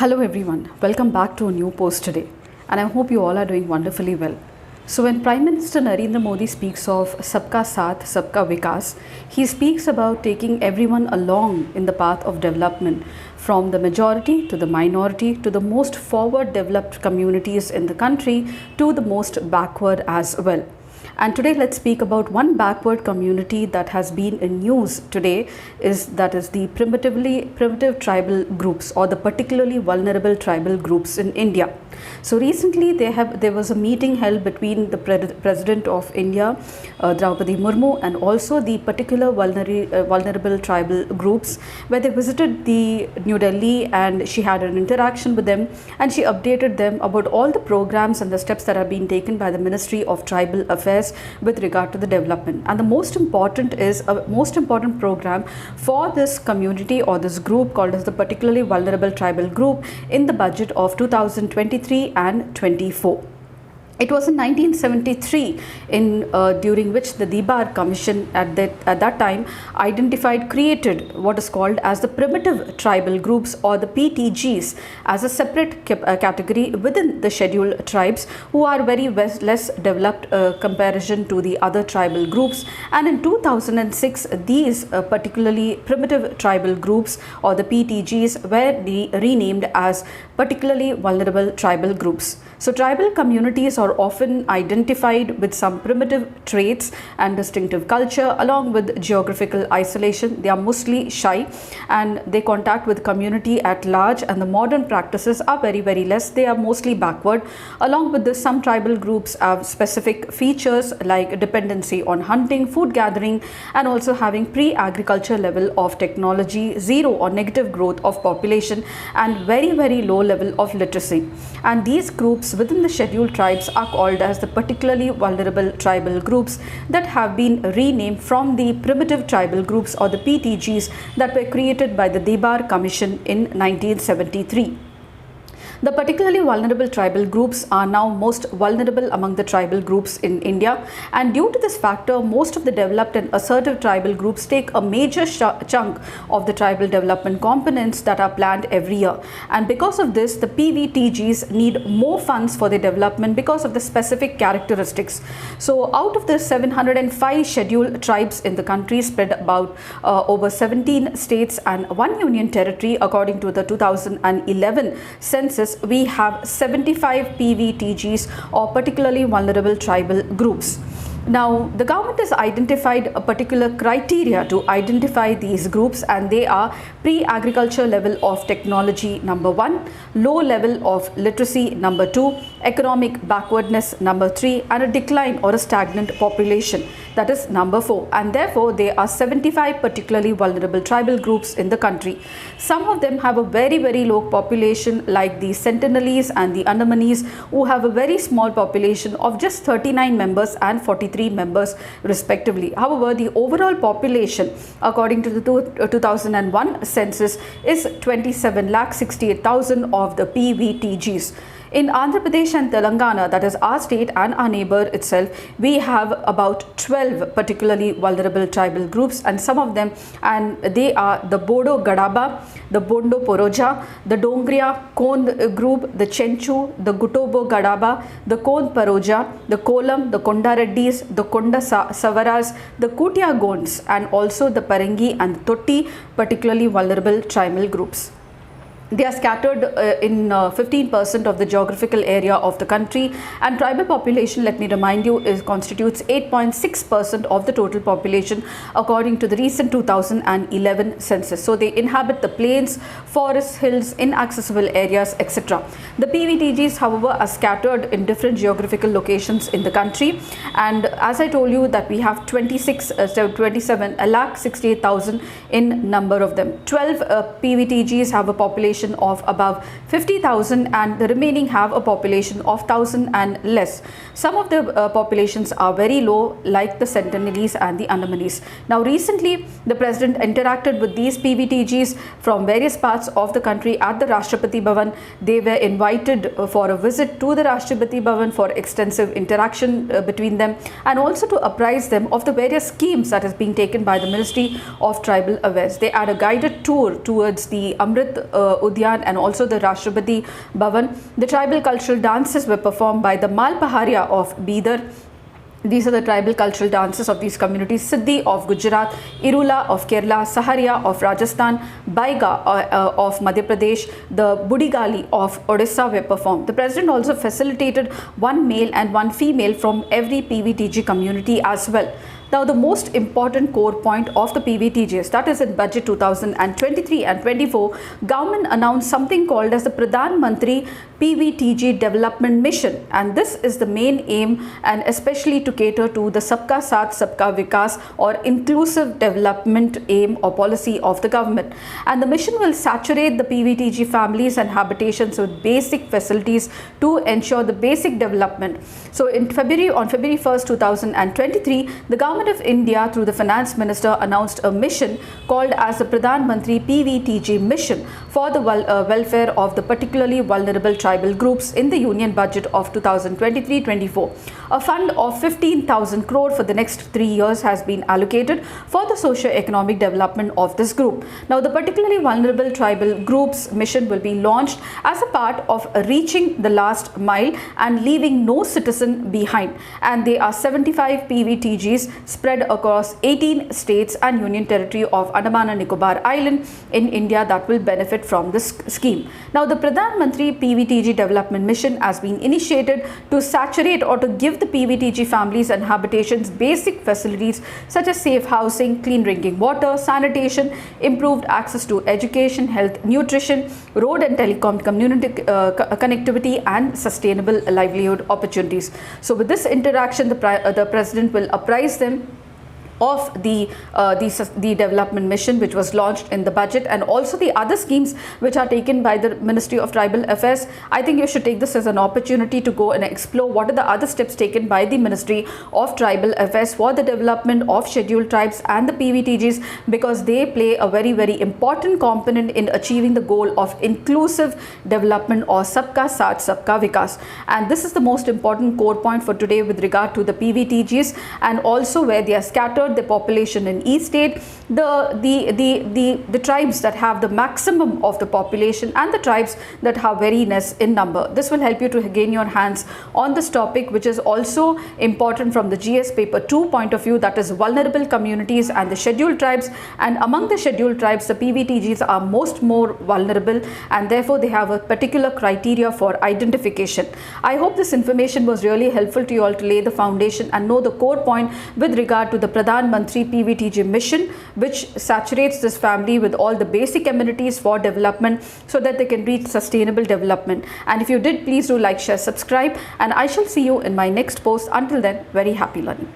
Hello everyone, welcome back to a new post today, and I hope you all are doing wonderfully well. So when Prime Minister Narendra Modi speaks of Sabka Saath, Sabka Vikas, he speaks about taking everyone along in the path of development, from the majority to the minority to the most forward developed communities in the country to the most backward as well. And today let's speak about one backward community that has been in news today, that is the primitive tribal groups, or the particularly vulnerable tribal groups in India. So recently there was a meeting held between the President of India, Droupadi Murmu, and also the particular vulnerable tribal groups, where they visited the New Delhi, and she had an interaction with them, and she updated them about all the programs and the steps that are being taken by the Ministry of Tribal Affairs with regard to the development. And the most important program for this community or this group, called as the particularly vulnerable tribal group, in the budget of 2023 and 24. It was in 1973 during which the Dibar Commission at that time created what is called as the primitive tribal groups, or the PTGs, as a separate category within the scheduled tribes, who are very less developed comparison to the other tribal groups. And in 2006, these particularly primitive tribal groups, or the PTGs, were renamed as particularly vulnerable tribal groups. So tribal communities are often identified with some primitive traits and distinctive culture, along with geographical isolation. They are mostly shy, and they contact with community at large, and the modern practices are very less. They are mostly backward. Along with this, some tribal groups have specific features like dependency on hunting, food gathering, and also having pre-agriculture level of technology, zero or negative growth of population, and very low level of literacy. And these groups within the scheduled tribes are called as the particularly vulnerable tribal groups, that have been renamed from the primitive tribal groups, or the PTGs, that were created by the Dibar Commission in 1973. The particularly vulnerable tribal groups are now most vulnerable among the tribal groups in India, and due to this factor, most of the developed and assertive tribal groups take a major chunk of the tribal development components that are planned every year. And because of this, the PVTGs need more funds for their development because of the specific characteristics. So out of the 705 scheduled tribes in the country, spread about over 17 states and 1 union territory, according to the 2011 census, we have 75 PVTGs, or particularly vulnerable tribal groups. Now, the government has identified a particular criteria to identify these groups, and they are pre-agriculture level of technology, number 1, low level of literacy, number 2, economic backwardness, number 3, and a decline or a stagnant population, that is number 4. And therefore, there are 75 particularly vulnerable tribal groups in the country. Some of them have a very low population, like the Sentinelese and the Andamanis, who have a very small population of just 39 members and 43 members respectively. However, the overall population, according to the 2001 census, is 27,68,000 of the PVTGs. In Andhra Pradesh and Telangana, that is our state and our neighbor itself, we have about 12 particularly vulnerable tribal groups, and some of them, and they are the Bodo Gadaba, the Bondo Poroja, the Dongria Kond group, the Chenchu, the Gutobo Gadaba, the Kond Paroja, the Kolam, the Konda Reddis, the Konda Savaras, the Kutia Gonds, and also the Parangi and the Totti, particularly vulnerable tribal groups. They are scattered in 15% of the geographical area of the country, and tribal population, let me remind you, constitutes 8.6% of the total population according to the recent 2011 census. So they inhabit the plains, forests, hills, inaccessible areas, etc. The PVTGs, however, are scattered in different geographical locations in the country, and as I told you that we have 27,68,000 in number of them. 12 PVTGs have a population of above 50,000, and the remaining have a population of 1,000 and less. Some of the populations are very low, like the Sentinelese and the Andamanis. Now recently, the President interacted with these PVTGs from various parts of the country at the Rashtrapati Bhavan. They were invited for a visit to the Rashtrapati Bhavan for extensive interaction between them, and also to apprise them of the various schemes that is being taken by the Ministry of Tribal Affairs. They had a guided tour towards the Amrit Udyan and also the Rashtrapati Bhavan. The tribal cultural dances were performed by the Mal Pahariya of Bihar. These are the tribal cultural dances of these communities: Siddi of Gujarat, Irula of Kerala, Sahariya of Rajasthan, Baiga of Madhya Pradesh, the Budigali of Odisha were performed. The President also facilitated one male and one female from every PVTG community as well. Now, the most important core point of the PVTGs, that is in budget 2023 and 24, government announced something called as the Pradhan Mantri PVTG Development Mission, and this is the main aim, and especially to cater to the Sabka Saath Sabka Vikas or inclusive development aim or policy of the government. And the mission will saturate the PVTG families and habitations with basic facilities to ensure the basic development. So on February 1st, 2023, the government of India through the Finance Minister announced a mission called as the Pradhan Mantri PVTG Mission for the welfare of the particularly vulnerable tribal groups in the Union Budget of 2023-24. A fund of 15,000 crore for the next 3 years has been allocated for the socio-economic development of this group. Now, the particularly vulnerable tribal groups mission will be launched as a part of reaching the last mile and leaving no citizen behind. And they are 75 PVTGs spread across 18 states and Union Territory of Andaman and Nicobar Island in India that will benefit from this scheme. Now, the Pradhan Mantri PVTG Development Mission has been initiated to saturate or to give the PVTG families and habitations basic facilities such as safe housing, clean drinking water, sanitation, improved access to education, health, nutrition, road and telecom community connectivity, and sustainable livelihood opportunities. So with this interaction, the President will apprise them of the development mission which was launched in the budget, and also the other schemes which are taken by the Ministry of Tribal Affairs. I think you should take this as an opportunity to go and explore what are the other steps taken by the Ministry of Tribal Affairs for the development of scheduled tribes and the PVTGs, because they play a very, very important component in achieving the goal of inclusive development or Sabka Saath Sabka Vikas. And this is the most important core point for today with regard to the PVTGs, and also where they are scattered, the population in each state, the tribes that have the maximum of the population, and the tribes that have very less in number. This will help you to gain your hands on this topic, which is also important from the GS paper 2 point of view, that is vulnerable communities and the scheduled tribes. And among the scheduled tribes, the PVTGs are more vulnerable, and therefore they have a particular criteria for identification. I hope this information was really helpful to you all to lay the foundation and know the core point with regard to the Pradhan Mantri PVTG mission, which saturates this family with all the basic amenities for development so that they can reach sustainable development. And if you did, please do like, share, subscribe, and I shall see you in my next post. Until then, very happy learning.